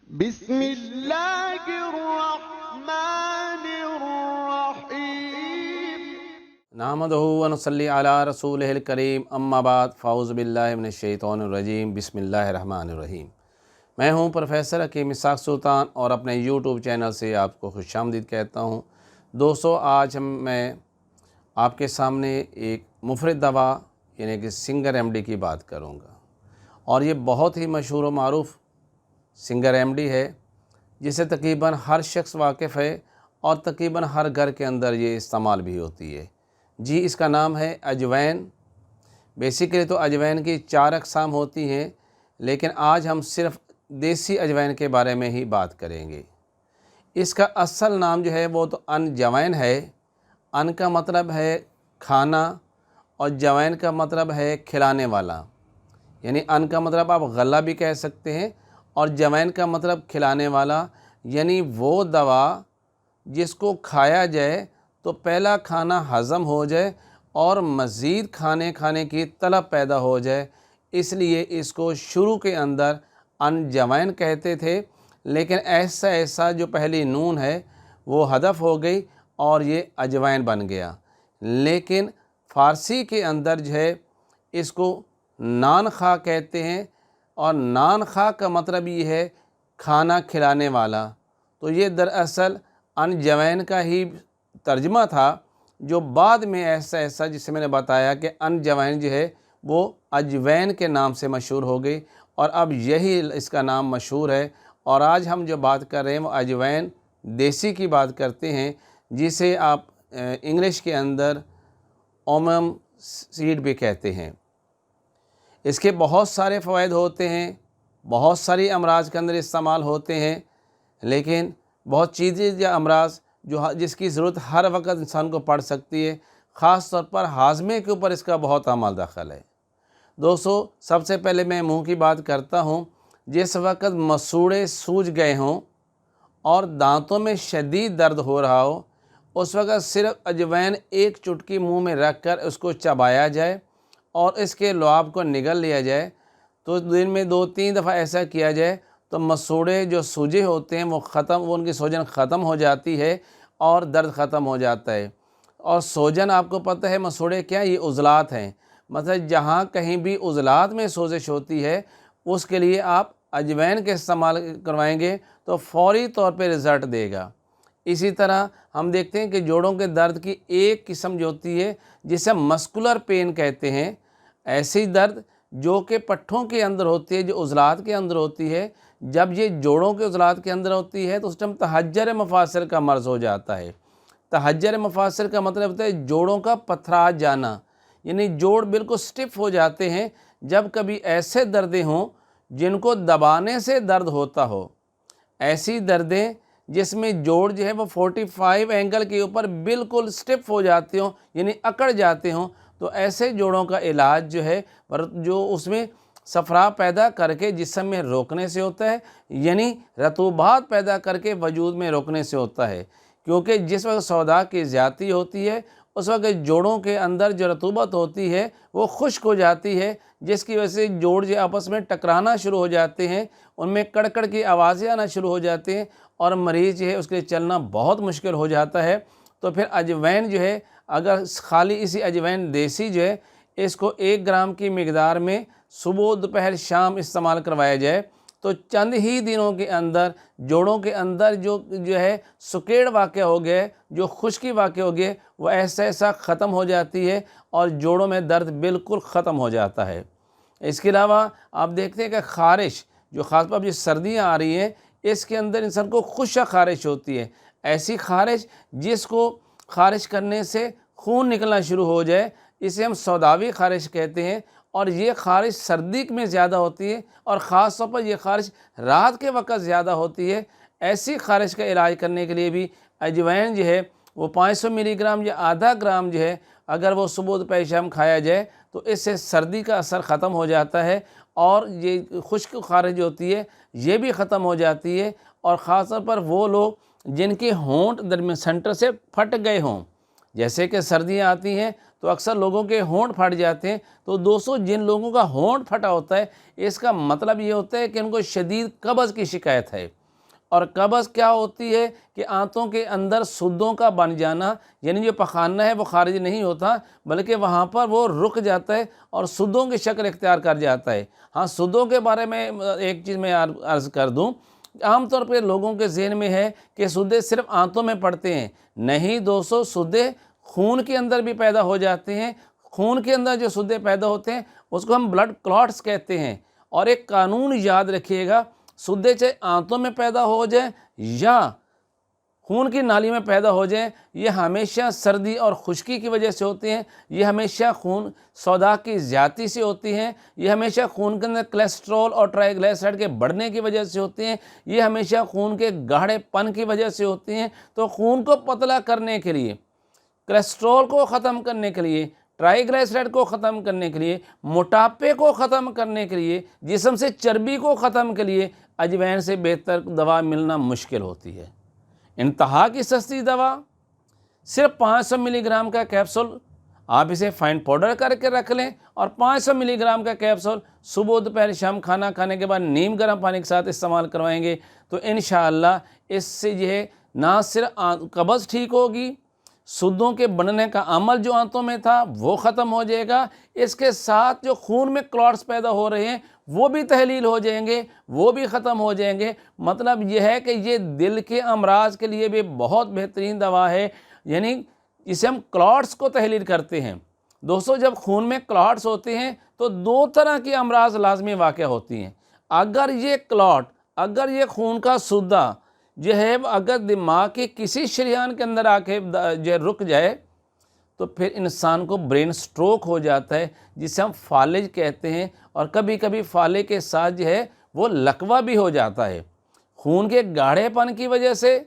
بسم اللہ الرحمن الرحیم نحمدہ ونصلی علی رسولہ الکریم اما بعد فاعوذ باللہ من الشیطان الرجیم بسم اللہ الرحمن الرحیم۔ میں ہوں پروفیسر حکیم اسحاق سلطان اور اپنے یوٹیوب چینل سے آپ کو خوش آمدید کہتا ہوں۔ دوستو، آج میں آپ کے سامنے ایک مفرد دوا یعنی کہ سنگر ایمڈی کی بات کروں گا، اور یہ بہت ہی مشہور و معروف سنگر ایمڈی ہے جسے تقریباً ہر شخص واقف ہے اور تقریباً ہر گھر کے اندر یہ استعمال بھی ہوتی ہے۔ جی، اس کا نام ہے اجوین۔ بیسیکلی تو اجوین کی 4 اقسام ہوتی ہیں، لیکن آج ہم صرف دیسی اجوین کے بارے میں ہی بات کریں گے۔ اس کا اصل نام جو ہے وہ تو انجوین ہے۔ ان کا مطلب ہے کھانا اور جوین کا مطلب ہے کھلانے والا، یعنی ان کا مطلب آپ غلہ بھی کہہ سکتے ہیں اور جوین کا مطلب کھلانے والا، یعنی وہ دوا جس کو کھایا جائے تو پہلا کھانا ہضم ہو جائے اور مزید کھانے کی طلب پیدا ہو جائے، اس لیے اس کو شروع کے اندر انجوین کہتے تھے، لیکن ایسا جو پہلی نون ہے وہ حذف ہو گئی اور یہ اجوین بن گیا۔ لیکن فارسی کے اندر جو ہے اس کو نان خواہ کہتے ہیں، اور نان خواہ کا مطلب یہ ہے کھانا کھلانے والا۔ تو یہ دراصل انجوین کا ہی ترجمہ تھا، جو بعد میں ایسا جسے میں نے بتایا کہ انجوین جو ہے وہ اجوین کے نام سے مشہور ہو گئی، اور اب یہی اس کا نام مشہور ہے۔ اور آج ہم جو بات کر رہے ہیں وہ اجوین دیسی کی بات کرتے ہیں، جسے آپ انگلش کے اندر اومم سیڈ بھی کہتے ہیں۔ اس کے بہت سارے فوائد ہوتے ہیں، بہت ساری امراض کے اندر استعمال ہوتے ہیں، لیکن بہت چیزیں یا امراض جس کی ضرورت ہر وقت انسان کو پڑ سکتی ہے، خاص طور پر ہاضمے کے اوپر اس کا بہت عمل دخل ہے۔ دوستو، سب سے پہلے میں منہ کی بات کرتا ہوں۔ جس وقت مسوڑے سوج گئے ہوں اور دانتوں میں شدید درد ہو رہا ہو، اس وقت صرف اجوین ایک چٹکی منہ میں رکھ کر اس کو چبایا جائے اور اس کے لعاب کو نگل لیا جائے، تو دن میں 2-3 دفعہ ایسا کیا جائے تو مسوڑے جو سوجے ہوتے ہیں وہ ان کی سوجن ختم ہو جاتی ہے اور درد ختم ہو جاتا ہے۔ اور سوجن آپ کو پتہ ہے مسوڑے کیا، یہ عضلات ہیں، مطلب جہاں کہیں بھی عضلات میں سوزش ہوتی ہے اس کے لیے آپ اجوین کے استعمال کروائیں گے تو فوری طور پہ رزلٹ دے گا۔ اسی طرح ہم دیکھتے ہیں کہ جوڑوں کے درد کی ایک قسم جو ہوتی ہے جسے مسکولر پین کہتے ہیں، ایسی درد جو کہ پٹھوں کے اندر ہوتی ہے، جو عضلات کے اندر ہوتی ہے، جب یہ جوڑوں کے عضلات کے اندر ہوتی ہے تو اس ٹائم تحجر مفاصل کا مرض ہو جاتا ہے۔ تحجر مفاصل کا مطلب ہوتا ہے جوڑوں کا پتھرا جانا، یعنی جوڑ بالکل سٹف ہو جاتے ہیں۔ جب کبھی ایسے دردیں ہوں جن کو دبانے سے درد ہوتا ہو، ایسی دردیں جس میں جوڑ جو ہے وہ 45 اینگل کے اوپر بالکل سٹف ہو جاتے ہوں، یعنی اکڑ جاتے ہوں، تو ایسے جوڑوں کا علاج جو ہے جو اس میں صفرا پیدا کر کے جسم میں روکنے سے ہوتا ہے، یعنی رطوبات پیدا کر کے وجود میں روکنے سے ہوتا ہے، کیونکہ جس وقت سودا کی زیادتی ہوتی ہے اس وقت جوڑوں کے اندر جو رطوبت ہوتی ہے وہ خشک ہو جاتی ہے، جس کی وجہ سے جوڑ جو آپس میں ٹکرانا شروع ہو جاتے ہیں، ان میں کڑکڑ کی آوازیں آنا شروع ہو جاتے ہیں اور مریض جو ہے اس کے لیے چلنا بہت مشکل ہو جاتا ہے۔ تو پھر اجوین جو ہے، اگر خالی اسی اجوین دیسی جو ہے اس کو 1 گرام کی مقدار میں صبح دوپہر شام استعمال کروایا جائے تو چند ہی دنوں کے اندر جوڑوں کے اندر جو ہے سکیڑ واقع ہو گئے، جو خشکی واقع ہو گئے، وہ ایسا ختم ہو جاتی ہے اور جوڑوں میں درد بالکل ختم ہو جاتا ہے۔ اس کے علاوہ آپ دیکھتے ہیں کہ خارش، جو خاص طور پر جو سردیاں آ رہی ہیں اس کے اندر انسان کو خشک خارش ہوتی ہے، ایسی خارش جس کو خارش کرنے سے خون نکلنا شروع ہو جائے، اسے ہم سوداوی خارش کہتے ہیں، اور یہ خارش سردی میں زیادہ ہوتی ہے اور خاص طور پر یہ خارش رات کے وقت زیادہ ہوتی ہے۔ ایسی خارش کا علاج کرنے کے لیے بھی اجوین جو ہے وہ 500 ملی گرام یا آدھا گرام جو ہے اگر وہ صبح دوپہر شام کھایا جائے تو اس سے سردی کا اثر ختم ہو جاتا ہے اور یہ خشک خارش ہوتی ہے یہ بھی ختم ہو جاتی ہے۔ اور خاص طور پر وہ لوگ جن کے ہونٹ درمیان سینٹر سے پھٹ گئے ہوں، جیسے کہ سردیاں آتی ہیں تو اکثر لوگوں کے ہونٹ پھٹ جاتے ہیں، تو دوستو جن لوگوں کا ہونٹ پھٹا ہوتا ہے اس کا مطلب یہ ہوتا ہے کہ ان کو شدید قبض کی شکایت ہے، اور قبض کیا ہوتی ہے کہ آنتوں کے اندر سدوں کا بن جانا، یعنی جو پخانہ ہے وہ خارج نہیں ہوتا بلکہ وہاں پر وہ رک جاتا ہے اور سدوں کی شکل اختیار کر جاتا ہے۔ ہاں، سدوں کے بارے میں ایک چیز میں عرض کر دوں، عام طور پہ لوگوں کے ذہن میں ہے کہ سدے صرف آنتوں میں پڑتے ہیں۔ نہیں دوستو، سدے خون کے اندر بھی پیدا ہو جاتے ہیں۔ خون کے اندر جو سدے پیدا ہوتے ہیں اس کو ہم بلڈ کلاٹس کہتے ہیں۔ اور ایک قانون یاد رکھیے گا، سدے چاہے آنتوں میں پیدا ہو جائیں یا خون کی نالی میں پیدا ہو جائیں، یہ ہمیشہ سردی اور خشکی کی وجہ سے ہوتے ہیں، یہ ہمیشہ خون سودا کی زیادتی سے ہوتی ہیں، یہ ہمیشہ خون کے اندر کولیسٹرول اور ٹرائیگلیسرائڈ کے بڑھنے کی وجہ سے ہوتے ہیں، یہ ہمیشہ خون کے گاڑھے پن کی وجہ سے ہوتے ہیں۔ تو خون کو پتلا کرنے کے لیے، کولیسٹرول کو ختم کرنے کے لیے، ٹرائیگلیسرائڈ کو ختم کرنے کے لیے، موٹاپے کو ختم کرنے کے لیے، جسم سے چربی کو ختم کے لیے اجوائن سے بہتر دوا ملنا مشکل ہوتی ہے۔ انتہا کی سستی دوا، صرف 500 ملی گرام کا کیپسول، آپ اسے فائن پاؤڈر کر کے رکھ لیں اور 500 ملی گرام کا کیپسول صبح دوپہر شام کھانا کھانے کے بعد نیم گرم پانی کے ساتھ استعمال کروائیں گے تو انشاءاللہ اس سے یہ ہے نہ صرف قبض ٹھیک ہوگی، سدوں کے بننے کا عمل جو آنتوں میں تھا وہ ختم ہو جائے گا، اس کے ساتھ جو خون میں کلاٹس پیدا ہو رہے ہیں وہ بھی تحلیل ہو جائیں گے، وہ بھی ختم ہو جائیں گے۔ مطلب یہ ہے کہ یہ دل کے امراض کے لیے بھی بہت بہترین دوا ہے، یعنی اسے ہم کلاٹس کو تحلیل کرتے ہیں۔ دوستو، جب خون میں کلاٹس ہوتے ہیں تو دو طرح کی امراض لازمی واقع ہوتی ہیں۔ اگر یہ کلاٹ، اگر یہ خون کا سدہ جو ہے اگر دماغ کے کسی شریان کے اندر آ کے جو رک جائے تو پھر انسان کو برین سٹروک ہو جاتا ہے، جسے ہم فالج کہتے ہیں، اور کبھی کبھی فالج کے ساتھ جو ہے وہ لکوہ بھی ہو جاتا ہے۔ خون کے گاڑھے پن کی وجہ سے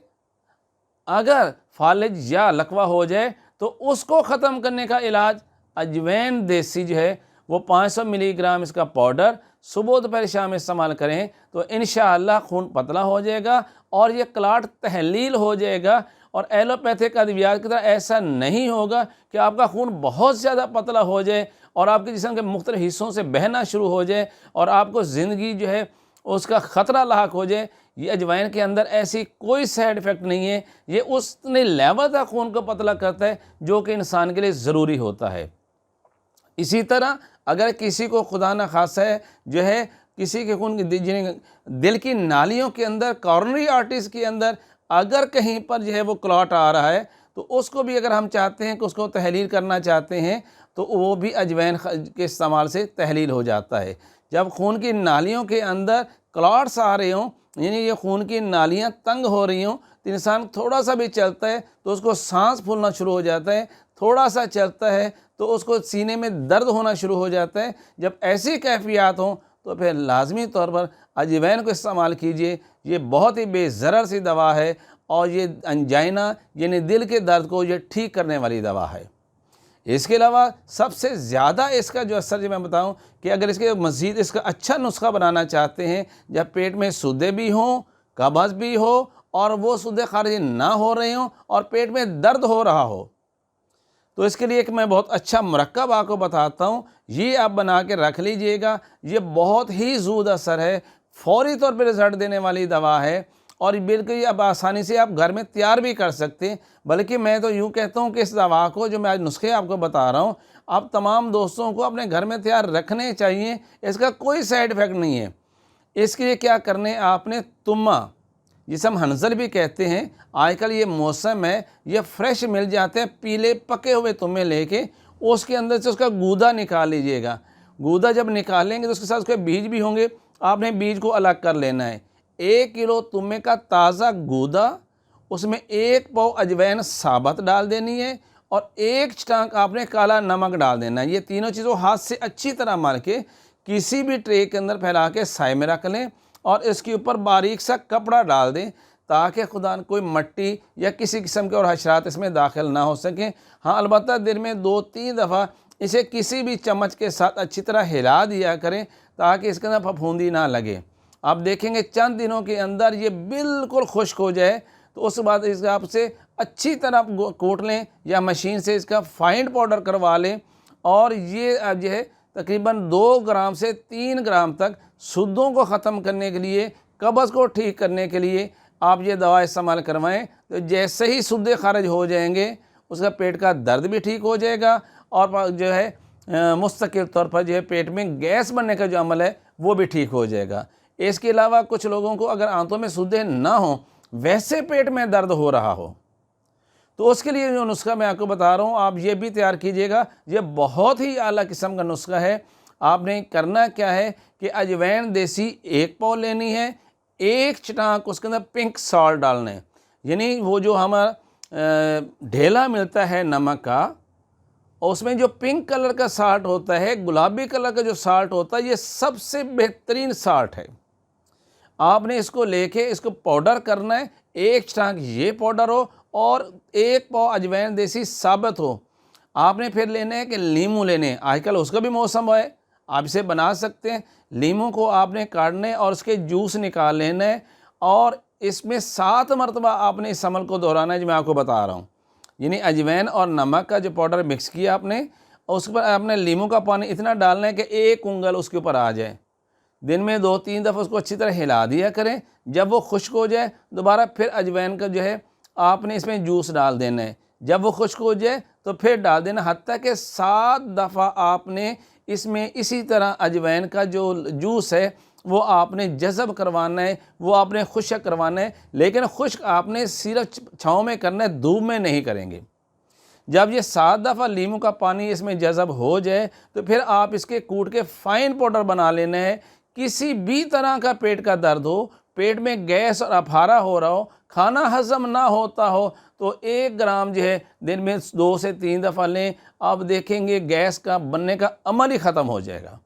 اگر فالج یا لکوہ ہو جائے تو اس کو ختم کرنے کا علاج اجوائن دیسی جو ہے وہ 500 ملی گرام اس کا پاؤڈر صبح دوپہر شام استعمال کریں تو انشاءاللہ خون پتلا ہو جائے گا اور یہ کلاٹ تحلیل ہو جائے گا۔ اور ایلوپیتھک ادویات کی طرح ایسا نہیں ہوگا کہ آپ کا خون بہت زیادہ پتلا ہو جائے اور آپ کے جسم کے مختلف حصوں سے بہنا شروع ہو جائے اور آپ کو زندگی جو ہے اس کا خطرہ لاحق ہو جائے۔ یہ اجوائن کے اندر ایسی کوئی سائیڈ ایفیکٹ نہیں ہے، یہ اس نے لیول تک خون کو پتلا کرتا ہے جو کہ انسان کے لیے ضروری ہوتا ہے۔ اسی طرح اگر کسی کو خدا نخواستہ ہے جو ہے کسی کے خون کی دل کی نالیوں کے اندر، کارونری آرٹریز کے اندر اگر کہیں پر جو ہے وہ کلاٹ آ رہا ہے تو اس کو بھی اگر ہم چاہتے ہیں کہ اس کو تحلیل کرنا چاہتے ہیں تو وہ بھی اجوائن کے استعمال سے تحلیل ہو جاتا ہے۔ جب خون کی نالیوں کے اندر کلاٹس آ رہے ہوں، یعنی یہ خون کی نالیاں تنگ ہو رہی ہوں، تو انسان تھوڑا سا بھی چلتا ہے تو اس کو سانس پھولنا شروع ہو جاتا ہے، تھوڑا سا چلتا ہے تو اس کو سینے میں درد ہونا شروع ہو جاتا ہے۔ جب ایسی کیفیات ہوں تو پھر لازمی طور پر اجوائن کو استعمال کیجئے۔ یہ بہت ہی بے ضرر سی دوا ہے اور یہ انجائنا یعنی دل کے درد کو یہ ٹھیک کرنے والی دوا ہے۔ اس کے علاوہ سب سے زیادہ اس کا جو اثر جو میں بتاؤں کہ اگر اس کے مزید اس کا اچھا نسخہ بنانا چاہتے ہیں، جب پیٹ میں سودے بھی ہوں، قبض بھی ہو اور وہ سودے خارج نہ ہو رہے ہوں اور پیٹ میں درد ہو رہا ہو، تو اس کے لیے ایک میں بہت اچھا مرکب آپ کو بتاتا ہوں، یہ آپ بنا کے رکھ لیجئے گا۔ یہ بہت ہی زود اثر ہے، فوری طور پہ رزلٹ دینے والی دوا ہے اور بالکل یہ اب آسانی سے آپ گھر میں تیار بھی کر سکتے ہیں۔ بلکہ میں تو یوں کہتا ہوں کہ اس دوا کو جو میں آج نسخے آپ کو بتا رہا ہوں، آپ تمام دوستوں کو اپنے گھر میں تیار رکھنے چاہیے۔ اس کا کوئی سائیڈ ایفیکٹ نہیں ہے۔ اس کے لیے کیا کرنے آپ نے، تمہ جسے ہم ہنزل بھی کہتے ہیں، آج کل یہ موسم ہے، یہ فریش مل جاتے ہیں، پیلے پکے ہوئے تمے لے کے اس کے اندر سے اس کا گودا نکال لیجئے گا۔ گودا جب نکالیں گے تو اس کے ساتھ اس کے بیج بھی ہوں گے، آپ نے بیج کو الگ کر لینا ہے۔ 1 کلو تمے کا تازہ گودا، اس میں 1 پاؤ اجوائن ثابت ڈال دینی ہے اور 1 چٹانک آپ نے کالا نمک ڈال دینا ہے۔ یہ تینوں چیزوں ہاتھ سے اچھی طرح مل کے کسی بھی ٹرے کے اندر پھیلا کے سائے میں رکھ لیں اور اس کے اوپر باریک سا کپڑا ڈال دیں تاکہ خدا کوئی مٹی یا کسی قسم کے اور حشرات اس میں داخل نہ ہو سکیں۔ ہاں، البتہ دن میں 2-3 دفعہ اسے کسی بھی چمچ کے ساتھ اچھی طرح ہلا دیا کریں تاکہ اس کے اندر پھپھوندی نہ لگے۔ آپ دیکھیں گے چند دنوں کے اندر یہ بالکل خشک ہو جائے تو اس بعد اس کا آپ سے اچھی طرح کوٹ لیں یا مشین سے اس کا فائن پاؤڈر کروا لیں اور یہ اب جو ہے تقریباً 2 گرام سے 3 گرام تک سدوں کو ختم کرنے کے لیے، قبض کو ٹھیک کرنے کے لیے آپ یہ دوا استعمال کروائیں تو جیسے ہی سدے خارج ہو جائیں گے اس کا پیٹ کا درد بھی ٹھیک ہو جائے گا، اور جو ہے مستقل طور پر جو ہے پیٹ میں گیس بننے کا جو عمل ہے وہ بھی ٹھیک ہو جائے گا۔ اس کے علاوہ کچھ لوگوں کو اگر آنتوں میں سدے نہ ہوں، ویسے پیٹ میں درد ہو رہا ہو، تو اس کے لیے جو نسخہ میں آپ کو بتا رہا ہوں آپ یہ بھی تیار کیجئے گا۔ یہ بہت ہی اعلیٰ قسم کا نسخہ ہے۔ آپ نے کرنا کیا ہے کہ اجوین دیسی 1 پاؤ لینی ہے، 1 چٹانک اس کے اندر پنک سالٹ ڈالنا ہے، یعنی وہ جو ہمارا ڈھیلا ملتا ہے نمک کا، اور اس میں جو پنک کلر کا سالٹ ہوتا ہے، گلابی کلر کا جو سالٹ ہوتا ہے، یہ سب سے بہترین سالٹ ہے۔ آپ نے اس کو لے کے اس کو پاؤڈر کرنا ہے، 1 چٹانک یہ پاؤڈر ہو اور 1 پاؤ اجوین دیسی ثابت ہو۔ آپ نے پھر لینا ہے کہ لیمو لینے ہیں، آج کل اس کا بھی موسم ہے، آپ اسے بنا سکتے ہیں۔ لیمو کو آپ نے کاٹنا ہے اور اس کے جوس نکال لینا ہے، اور اس میں 7 مرتبہ آپ نے اس عمل کو دہرانا ہے جو میں آپ کو بتا رہا ہوں۔ یعنی اجوین اور نمک کا جو پاؤڈر مکس کیا آپ نے، اور اس پر آپ نے لیمو کا پانی اتنا ڈالنا ہے کہ 1 انگل اس کے اوپر آ جائے۔ دن میں 2-3 دفعہ اس کو اچھی طرح ہلا دیا کریں۔ جب وہ خشک ہو جائے دوبارہ پھر اجوین کا جو ہے آپ نے اس میں جوس ڈال دینا ہے۔ جب وہ خشک ہو جائے تو پھر ڈال دینا، حتیٰ کہ 7 دفعہ آپ نے اس میں اسی طرح اجوین کا جو جوس ہے وہ آپ نے جذب کروانا ہے، وہ آپ نے خشک کروانا ہے، لیکن خشک آپ نے صرف چھاؤں میں کرنا ہے، دھوپ میں نہیں کریں گے۔ جب یہ 7 دفعہ لیمو کا پانی اس میں جذب ہو جائے تو پھر آپ اس کے کوٹ کے فائن پاؤڈر بنا لینا ہے۔ کسی بھی طرح کا پیٹ کا درد ہو، پیٹ میں گیس اور اپھارا ہو رہا ہو، کھانا ہضم نہ ہوتا ہو، تو 1 گرام جو ہے دن میں 2 سے 3 دفعہ لیں۔ آپ دیکھیں گے گیس کا بننے کا عمل ہی ختم ہو جائے گا۔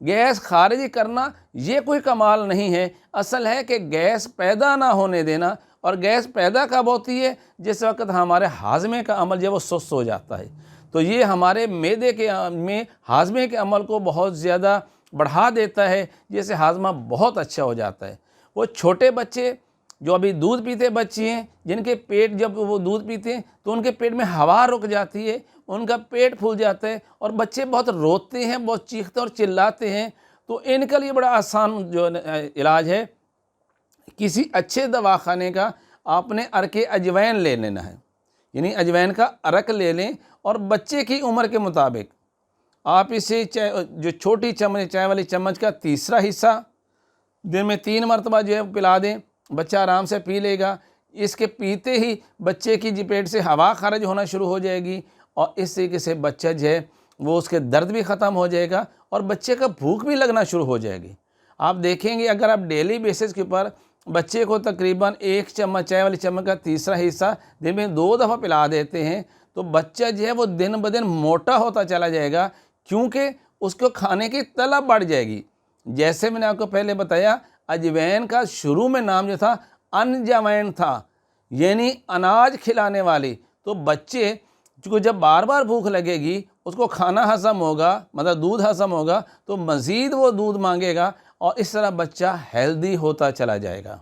گیس خارج کرنا یہ کوئی کمال نہیں ہے، اصل ہے کہ گیس پیدا نہ ہونے دینا۔ اور گیس پیدا کب ہوتی ہے؟ جس وقت ہمارے ہاضمے کا عمل جو ہے وہ سست ہو جاتا ہے، تو یہ ہمارے معدے کے میں ہاضمے کے عمل کو بہت زیادہ بڑھا دیتا ہے، جس سے ہاضمہ بہت اچھا ہو جاتا ہے۔ وہ چھوٹے بچے جو ابھی دودھ پیتے بچے ہیں، جن کے پیٹ جب وہ دودھ پیتے ہیں تو ان کے پیٹ میں ہوا رک جاتی ہے، ان کا پیٹ پھول جاتا ہے، اور بچے بہت روتے ہیں، بہت چیختے اور چلاتے ہیں، تو ان کا لیے بڑا آسان جو علاج ہے، کسی اچھے دواخانے کا آپ نے عرق اجوین لے لینا ہے، یعنی اجوین کا عرق لے لیں، اور بچے کی عمر کے مطابق آپ اسے جو چھوٹی چمچ چائے والی چمچ کا 3 حصہ دن میں 3 مرتبہ جو ہے پلا دیں، بچہ آرام سے پی لے گا۔ اس کے پیتے ہی بچے کی پیٹ سے ہوا خارج ہونا شروع ہو جائے گی، اور اس طریقے سے بچہ جو ہے وہ اس کے درد بھی ختم ہو جائے گا، اور بچے کا بھوک بھی لگنا شروع ہو جائے گی۔ آپ دیکھیں گے اگر آپ ڈیلی بیسس کے اوپر بچے کو تقریباً 1 چمچ چائے والی چمچ کا 3 حصہ دن میں 2 دفعہ پلا دیتے ہیں، تو بچہ جو ہے وہ دن بدن موٹا ہوتا چلا جائے گا، کیونکہ اس کو کھانے کی طلب بڑھ جائے گی۔ جیسے میں نے آپ کو پہلے بتایا، اجوین کا شروع میں نام جو تھا انجوین تھا، یعنی اناج کھلانے والی۔ تو بچے کو جب بار بار بھوک لگے گی، اس کو کھانا ہضم ہوگا، مطلب دودھ ہضم ہوگا، تو مزید وہ دودھ مانگے گا، اور اس طرح بچہ ہیلدی ہوتا چلا جائے گا۔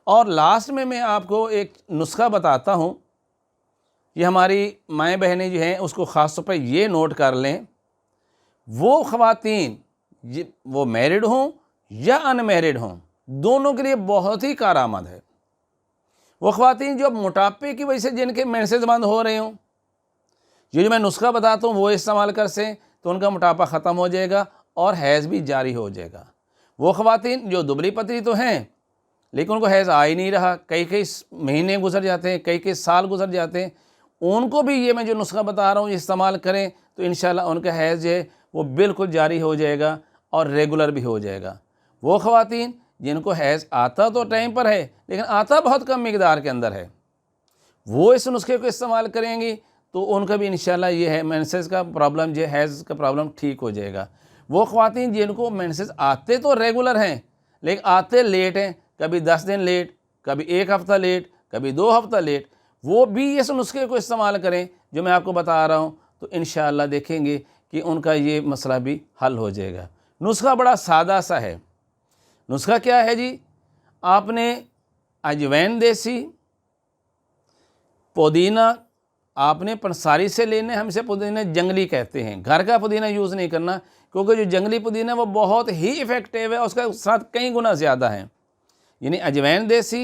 اور لاسٹ میں آپ کو ایک نسخہ بتاتا ہوں، یہ ہماری مائیں بہنیں جو ہیں اس کو خاص طور پر یہ نوٹ کر لیں، وہ خواتین وہ میرڈ ہوں یا ان میرڈ ہوں، دونوں کے لیے بہت ہی کارآمد ہے۔ وہ خواتین جو موٹاپے کی وجہ سے جن کے مینسز بند ہو رہے ہوں، یہ جو میں نسخہ بتاتا ہوں وہ استعمال کر سیں تو ان کا موٹاپا ختم ہو جائے گا اور حیض بھی جاری ہو جائے گا۔ وہ خواتین جو دبلی پتلی تو ہیں لیکن ان کو حیض آ ہی نہیں رہا، کئی مہینے گزر جاتے ہیں، کئی سال گزر جاتے ہیں، ان کو بھی یہ میں جو نسخہ بتا رہا ہوں استعمال کریں تو انشاءاللہ ان کا حیض جو ہے وہ بالکل جاری ہو جائے گا اور ریگولر بھی ہو جائے گا۔ وہ خواتین جن کو حیض آتا تو ٹائم پر ہے لیکن آتا بہت کم مقدار کے اندر ہے، وہ اس نسخے کو استعمال کریں گی تو ان کا بھی انشاءاللہ یہ ہے مینسز کا پرابلم جو ہے، حیض کا پرابلم ٹھیک ہو جائے گا۔ وہ خواتین جن کو مینسز آتے تو ریگولر ہیں لیکن آتے لیٹ ہیں، کبھی 10 دن لیٹ، کبھی 1 ہفتہ لیٹ، کبھی 2 ہفتہ لیٹ، وہ بھی اس نسخے کو استعمال کریں جو میں آپ کو بتا رہا ہوں، تو انشاءاللہ دیکھیں گے کہ ان کا یہ مسئلہ بھی حل ہو جائے گا۔ نسخہ بڑا سادہ سا ہے۔ نسخہ کیا ہے جی؟ آپ نے اجوین دیسی، پودینہ آپ نے پنساری سے لینے، ہم اسے پودینہ جنگلی کہتے ہیں، گھر کا پودینہ یوز نہیں کرنا، کیونکہ جو جنگلی پودینہ وہ بہت ہی ایفیکٹیو ہے، اس کا ساتھ کئی گنا زیادہ ہیں۔ یعنی اجوین دیسی،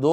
2